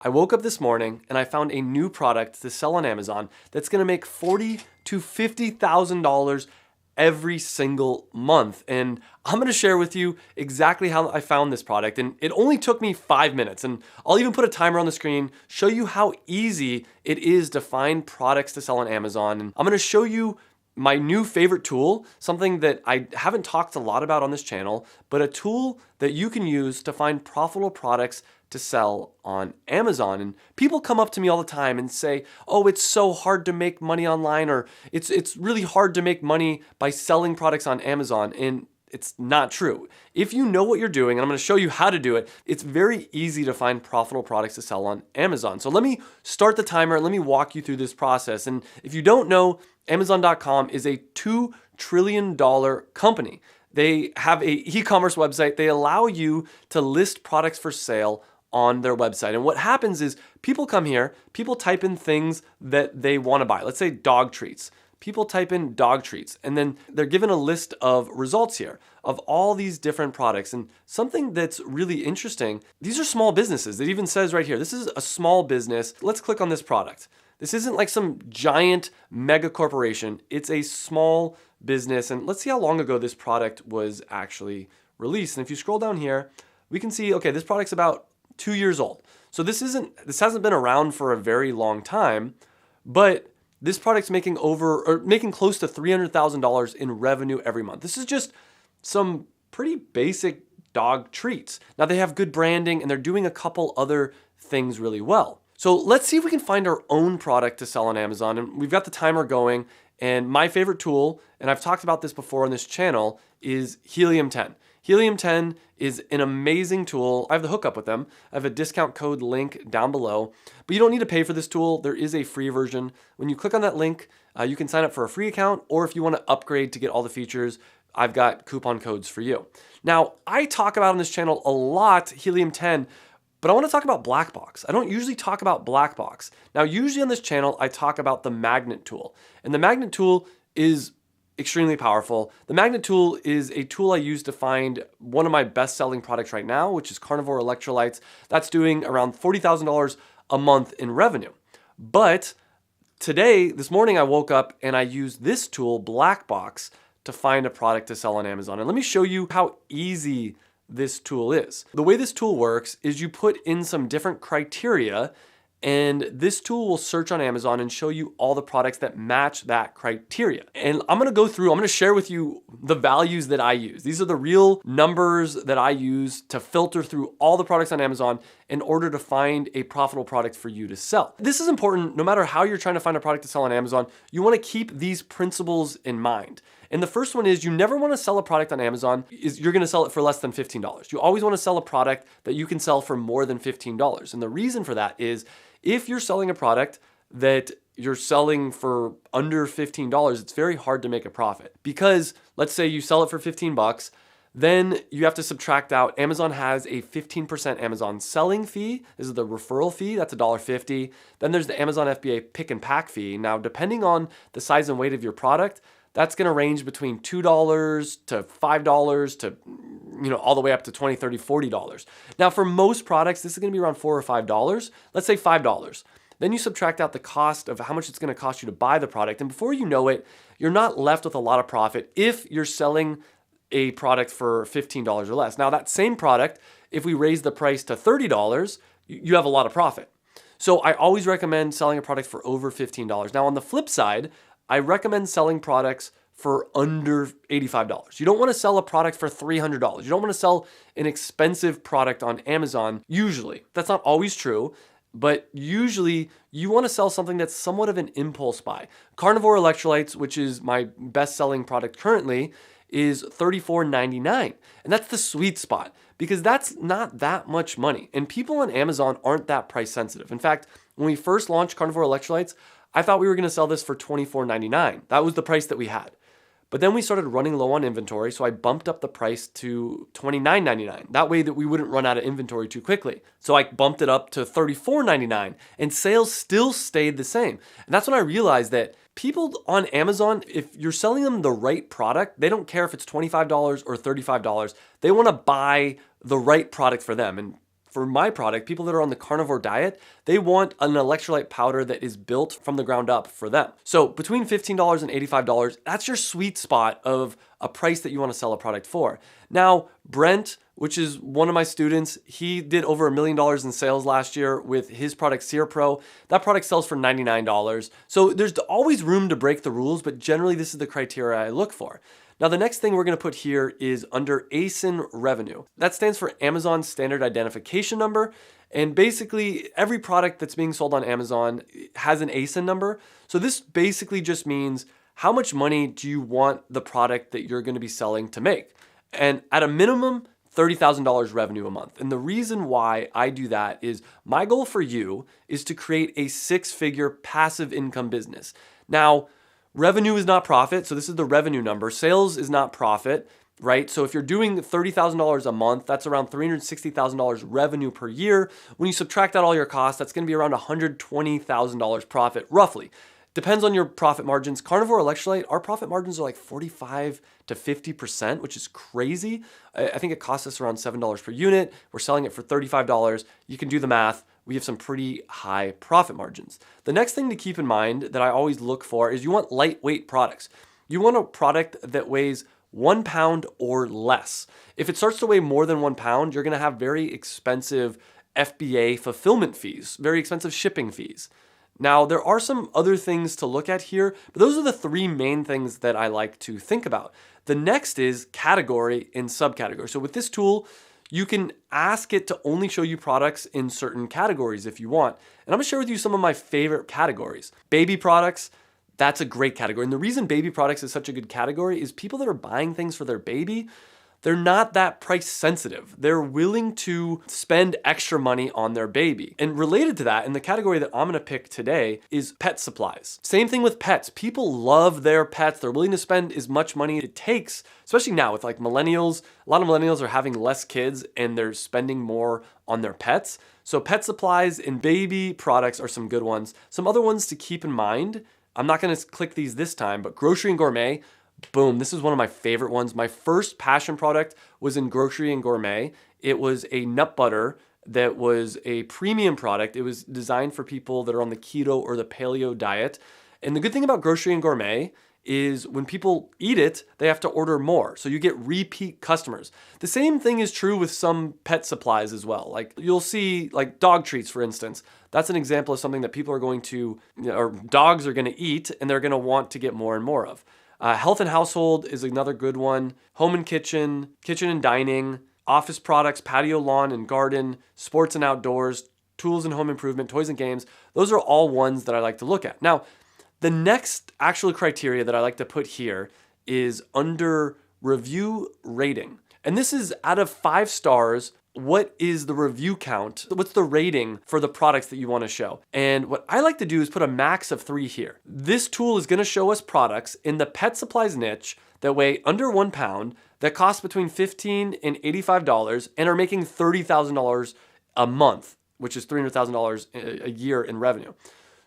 I woke up this morning and I found a new product to sell on Amazon that's going to make $40,000 to $50,000 every single month. And I'm going to share with you exactly how I found this product. And it only took me 5 minutes. And I'll even put a timer on the screen, show you how easy it is to find products to sell on Amazon. And I'm going to show you my new favorite tool, something that I haven't talked a lot about on this channel, but a tool that you can use to find profitable products to sell on Amazon. And people come up to me all the time and say, oh, it's so hard to make money online, or it's really hard to make money by selling products on Amazon. And it's not true. If you know what you're doing, and I'm going to show you how to do it, it's very easy to find profitable products to sell on Amazon. So let me start the timer and let me walk you through this process. And if you don't know, Amazon.com is a $2 trillion company. They have a e-commerce website. They allow you to list products for sale on their website. And what happens is people come here, people type in things that they want to buy. Let's say dog treats. People type in dog treats, and then they're given a list of results here of all these different products. And something that's really interesting, these are small businesses. It even says right here, this is a small business. Let's click on this product. This isn't like some giant mega corporation. It's a small business. And let's see how long ago this product was actually released. And if you scroll down here, we can see, okay, this product's about 2 years old. So this hasn't been around for a very long time, but this product's making close to $300,000 in revenue every month. This is just some pretty basic dog treats. Now they have good branding and they're doing a couple other things really well. So let's see if we can find our own product to sell on Amazon. And we've got the timer going, and my favorite tool, and I've talked about this before on this channel, is Helium 10. Helium 10 is an amazing tool. I have the hookup with them. I have a discount code link down below, but you don't need to pay for this tool. There is a free version. When you click on that link, you can sign up for a free account, or if you want to upgrade to get all the features, I've got coupon codes for you. Now, I talk about on this channel a lot Helium 10, but I want to talk about Blackbox. I don't usually talk about Blackbox. Now, usually on this channel, I talk about the magnet tool, and the magnet tool is extremely powerful. The magnet tool is a tool I use to find one of my best-selling products right now, which is carnivore electrolytes. That's doing around $40,000 a month in revenue. But this morning, I woke up and I used this tool, Blackbox, to find a product to sell on Amazon. And let me show you how easy this tool is. The way this tool works is you put in some different criteria, and this tool will search on Amazon and show you all the products that match that criteria. And I'm going to share with you the values that I use. These are the real numbers that I use to filter through all the products on Amazon in order to find a profitable product for you to sell. This is important no matter how you're trying to find a product to sell on Amazon. You want to keep these principles in mind. And the first one is you never want to sell a product on Amazon you're going to sell it for less than $15. You always want to sell a product that you can sell for more than $15. And the reason for that is if you're selling a product that you're selling for under $15, it's very hard to make a profit. Because let's say you sell it for 15 bucks, then you have to subtract out, Amazon has a 15% Amazon selling fee. This is the referral fee, that's $1.50. Then there's the Amazon FBA pick and pack fee. Now, depending on the size and weight of your product, that's going to range between $2 to $5 to, all the way up to $20, $30, $40. Now, for most products, this is going to be around $4 or $5. Let's say $5. Then you subtract out the cost of how much it's going to cost you to buy the product. And before you know it, you're not left with a lot of profit if you're selling a product for $15 or less. Now, that same product, if we raise the price to $30, you have a lot of profit. So I always recommend selling a product for over $15. Now, on the flip side, I recommend selling products for under $85. You don't want to sell a product for $300. You don't want to sell an expensive product on Amazon, usually. That's not always true, but usually you want to sell something that's somewhat of an impulse buy. Carnivore electrolytes, which is my best-selling product currently, is $34.99. And that's the sweet spot because that's not that much money. And people on Amazon aren't that price sensitive. In fact, when we first launched carnivore electrolytes, I thought we were going to sell this for $24.99. That was the price that we had. But then we started running low on inventory, so I bumped up the price to $29.99. That way that we wouldn't run out of inventory too quickly. So I bumped it up to $34.99, and sales still stayed the same. And that's when I realized that people on Amazon, if you're selling them the right product, they don't care if it's $25 or $35. They want to buy the right product for them. And for my product, people that are on the carnivore diet, they want an electrolyte powder that is built from the ground up for them. So between $15 and $85, that's your sweet spot of a price that you want to sell a product for. Now, Brent, which is one of my students, he did over $1 million in sales last year with his product Sear Pro. That product sells for $99. So there's always room to break the rules, but generally this is the criteria I look for. Now, the next thing we're going to put here is under ASIN revenue. That stands for Amazon Standard Identification Number. And basically, every product that's being sold on Amazon has an ASIN number. So this basically just means how much money do you want the product that you're going to be selling to make? And at a minimum, $30,000 revenue a month. And the reason why I do that is my goal for you is to create a 6-figure passive income business. Now, revenue is not profit, so this is the revenue number. Sales is not profit, right? So if you're doing $30,000 a month, that's around $360,000 revenue per year. When you subtract out all your costs, that's going to be around $120,000 profit, roughly. Depends on your profit margins. Carnivore Electrolyte, our profit margins are like 45 to 50%, which is crazy. I think it costs us around $7 per unit. We're selling it for $35. You can do the math. We have some pretty high profit margins. The next thing to keep in mind that I always look for is you want lightweight products. You want a product that weighs 1 pound or less. If it starts to weigh more than 1 pound, you're gonna have very expensive FBA fulfillment fees, very expensive shipping fees. Now, there are some other things to look at here, but those are the 3 main things that I like to think about. The next is category and subcategory. So with this tool, you can ask it to only show you products in certain categories if you want. And I'm gonna share with you some of my favorite categories. Baby products, that's a great category. And the reason baby products is such a good category is people that are buying things for their baby, they're not that price sensitive. They're willing to spend extra money on their baby. And related to that, in the category that I'm gonna pick today is pet supplies. Same thing with pets. People love their pets. They're willing to spend as much money it takes, especially now with like millennials. A lot of millennials are having less kids and they're spending more on their pets. So pet supplies and baby products are some good ones. Some other ones to keep in mind, I'm not gonna click these this time, but grocery and gourmet, boom, this is one of my favorite ones. My first passion product was in grocery and gourmet. It was a nut butter that was a premium product. It was designed for people that are on the keto or the paleo diet. And the good thing about grocery and gourmet is when people eat it, they have to order more. So you get repeat customers. The same thing is true with some pet supplies as well. Like you'll see like dog treats, for instance. That's an example of something that people are going to, or dogs are going to eat and they're going to want to get more and more of. Health and household is another good one. Home and kitchen, kitchen and dining, office products, patio, lawn and garden, sports and outdoors, tools and home improvement, toys and games. Those are all ones that I like to look at. Now, the next actual criteria that I like to put here is under review rating. And this is out of 5 stars, what is the review count? What's the rating for the products that you want to show? And what I like to do is put a max of 3 here. This tool is going to show us products in the pet supplies niche that weigh under 1 pound, that cost between $15 and $85 and are making $30,000 a month, which is $300,000 a year in revenue.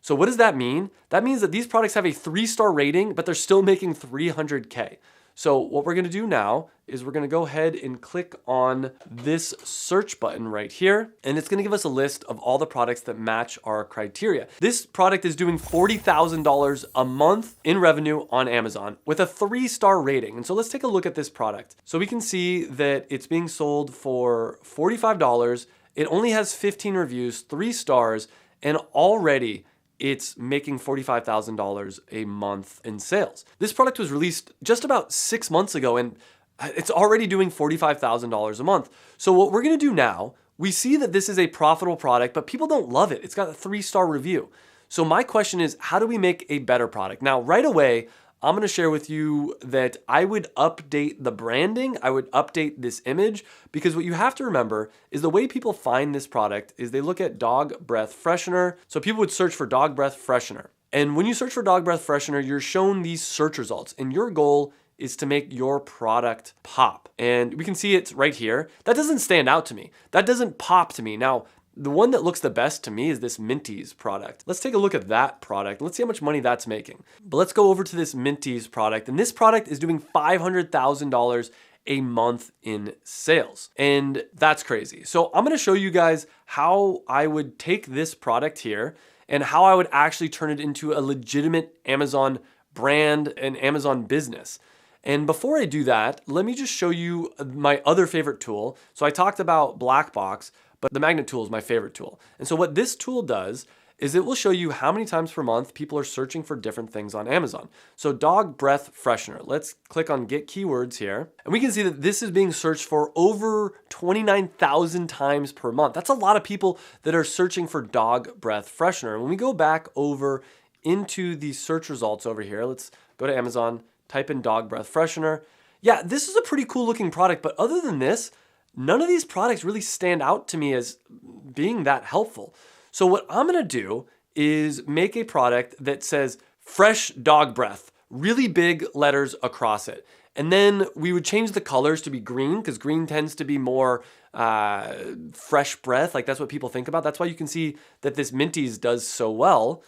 So what does that mean? That means that these products have a 3-star rating, but they're still making $300K. So what we're gonna do now is we're gonna go ahead and click on this search button right here, and it's gonna give us a list of all the products that match our criteria. This product is doing $40,000 a month in revenue on Amazon with a 3-star rating. And so let's take a look at this product. So we can see that it's being sold for $45. It only has 15 reviews, 3 stars, and already it's making $45,000 a month in sales. This product was released just about 6 months ago and it's already doing $45,000 a month. So what we're gonna do now, we see that this is a profitable product, but people don't love it. It's got a 3-star review. So my question is, how do we make a better product? Now, right away, I'm gonna share with you that I would update the branding, I would update this image, because what you have to remember is the way people find this product is they look at dog breath freshener. So people would search for dog breath freshener. And when you search for dog breath freshener, you're shown these search results, and your goal is to make your product pop. And we can see it's right here. That doesn't stand out to me. That doesn't pop to me. Now, the one that looks the best to me is this Minties product. Let's take a look at that product. Let's see how much money that's making. But let's go over to this Minties product. And this product is doing $500,000 a month in sales. And that's crazy. So I'm gonna show you guys how I would take this product here and how I would actually turn it into a legitimate Amazon brand and Amazon business. And before I do that, let me just show you my other favorite tool. So I talked about Blackbox, but the magnet tool is my favorite tool. And so what this tool does is it will show you how many times per month people are searching for different things on Amazon. So dog breath freshener, let's click on get keywords here. And we can see that this is being searched for over 29,000 times per month. That's a lot of people that are searching for dog breath freshener. When we go back over into the search results over here, let's go to Amazon, type in dog breath freshener. Yeah, this is a pretty cool looking product, but other than this, none of these products really stand out to me as being that helpful. So what I'm gonna do is make a product that says fresh dog breath, really big letters across it. And then we would change the colors to be green because green tends to be more fresh breath. Like that's what people think about. That's why you can see that this Minties does so well.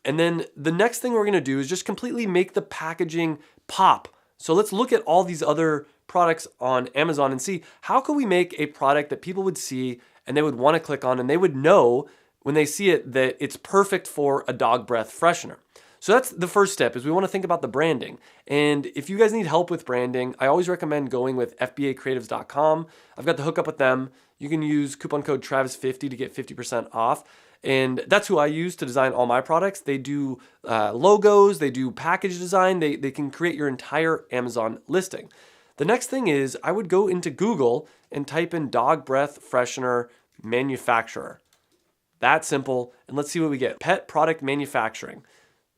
And then the next thing we're gonna do is just completely make the packaging pop. So let's look at all these other products on Amazon and see how can we make a product that people would see and they would wanna click on and they would know when they see it that it's perfect for a dog breath freshener. So that's the first step is we wanna think about the branding. And if you guys need help with branding, I always recommend going with FBAcreatives.com. I've got the hookup with them. You can use coupon code Travis50 to get 50% off. And that's who I use to design all my products. They do logos, they do package design, they can create your entire Amazon listing. The next thing is I would go into Google and type in dog breath freshener manufacturer. That simple, and let's see what we get. Pet product manufacturing.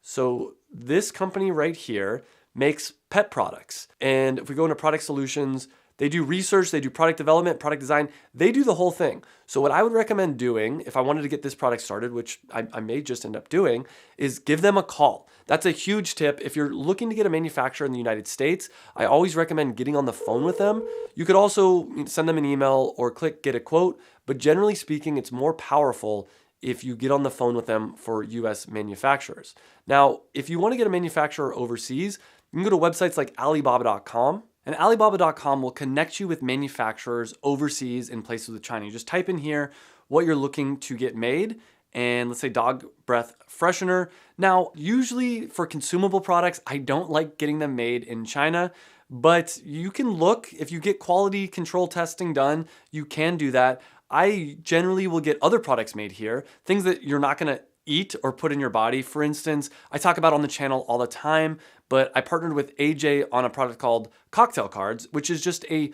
So this company right here makes pet products. And if we go into product solutions, they do research, they do product development, product design, they do the whole thing. So what I would recommend doing if I wanted to get this product started, which I may just end up doing, is give them a call. That's a huge tip. If you're looking to get a manufacturer in the United States, I always recommend getting on the phone with them. You could also send them an email or click get a quote, but generally speaking, it's more powerful if you get on the phone with them for US manufacturers. Now, if you want to get a manufacturer overseas, you can go to websites like Alibaba.com. And Alibaba.com will connect you with manufacturers overseas in places with China. You just type in here what you're looking to get made, and let's say dog breath freshener. Now, usually for consumable products, I don't like getting them made in China, but you can look, if you get quality control testing done, you can do that. I generally will get other products made here, things that you're not gonna eat or put in your body. For instance, I talk about on the channel all the time, but I partnered with AJ on a product called Cocktail Cards, which is just a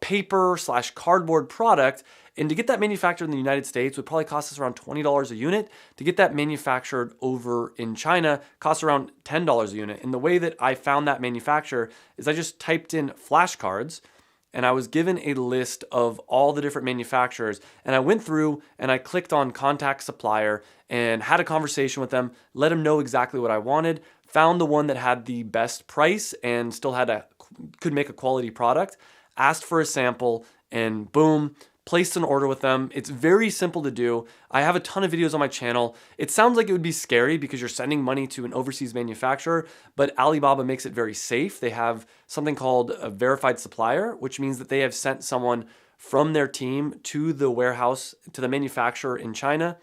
paper / cardboard product. And to get that manufactured in the United States would probably cost us around $20 a unit. To get that manufactured over in China costs around $10 a unit. And the way that I found that manufacturer is I just typed in flashcards and I was given a list of all the different manufacturers, and I went through and I clicked on contact supplier and had a conversation with them, let them know exactly what I wanted, found the one that had the best price and still could make a quality product, asked for a sample, and boom, placed an order with them. It's very simple to do. I have a ton of videos on my channel. It sounds like it would be scary because you're sending money to an overseas manufacturer, but Alibaba makes it very safe. They have something called a verified supplier, which means that they have sent someone from their team to the warehouse, to the manufacturer in China.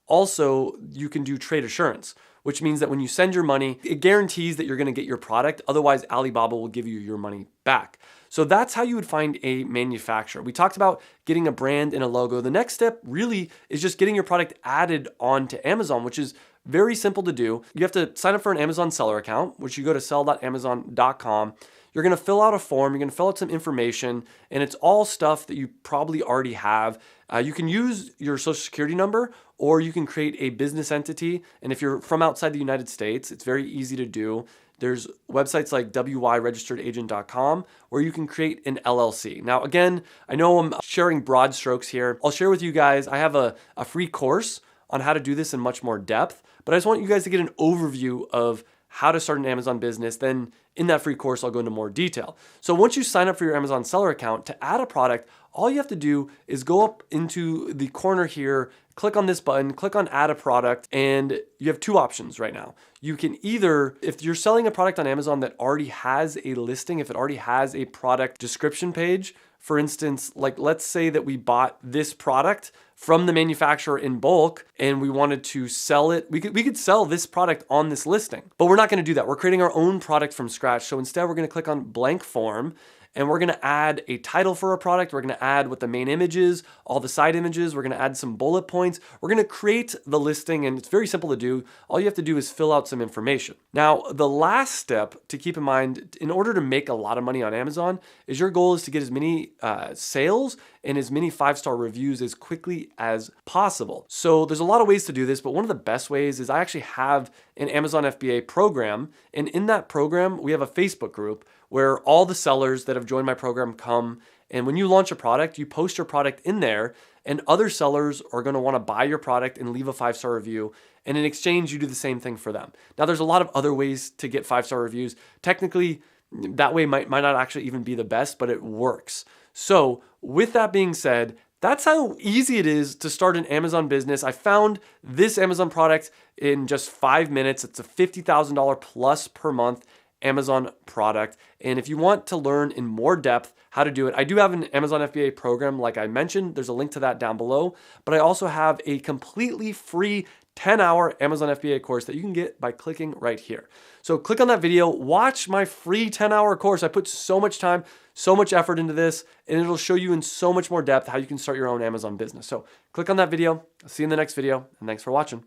Also, you can do trade assurance, which means that when you send your money, it guarantees that you're gonna get your product. Otherwise, Alibaba will give you your money back. So that's how you would find a manufacturer. We talked about getting a brand and a logo. The next step really is just getting your product added onto Amazon, which is very simple to do. You have to sign up for an Amazon seller account, which you go to sell.amazon.com. You're gonna fill out a form, you're gonna fill out some information, and it's all stuff that you probably already have. You can use your social security number, or you can create a business entity. And if you're from outside the United States, it's very easy to do. There's websites like wyregisteredagent.com where you can create an LLC. Now, again, I know I'm sharing broad strokes here. I'll share with you guys, I have a free course on how to do this in much more depth, but I just want you guys to get an overview of how to start an Amazon business. Then in that free course, I'll go into more detail. So once you sign up for your Amazon seller account, to add a product, all you have to do is go up into the corner here, click on this button, click on add a product, and you have two options right now. You can either, if you're selling a product on Amazon that already has a listing, if it already has a product description page, for instance, like let's say that we bought this product from the manufacturer in bulk and we wanted to sell it. We could sell this product on this listing, but we're not going to do that. We're creating our own product from scratch. So instead we're going to click on blank form and we're going to add a title for our product. We're going to add what the main image is, all the side images. We're going to add some bullet points. We're going to create the listing, and it's very simple to do. All you have to do is fill out some information. Now, the last step to keep in mind in order to make a lot of money on Amazon is your goal is to get as many sales and as many 5-star reviews as quickly as possible. So there's a lot of ways to do this, but one of the best ways is I actually have an Amazon FBA program. And in that program, we have a Facebook group where all the sellers that have joined my program come. And when you launch a product, you post your product in there and other sellers are going to want to buy your product and leave a 5-star review. And in exchange, you do the same thing for them. Now, there's a lot of other ways to get 5-star reviews. Technically, that way might not actually even be the best, but it works. So with that being said, that's how easy it is to start an Amazon business. I found this Amazon product in just 5 minutes. It's a $50,000 plus per month Amazon product. And if you want to learn in more depth how to do it, I do have an Amazon FBA program, like I mentioned. There's a link to that down below. But I also have a completely free 10-hour Amazon FBA course that you can get by clicking right here. So click on that video, watch my free 10-hour course. I put so much time, so much effort into this, and it'll show you in so much more depth how you can start your own Amazon business. So click on that video. I'll see you in the next video, and thanks for watching.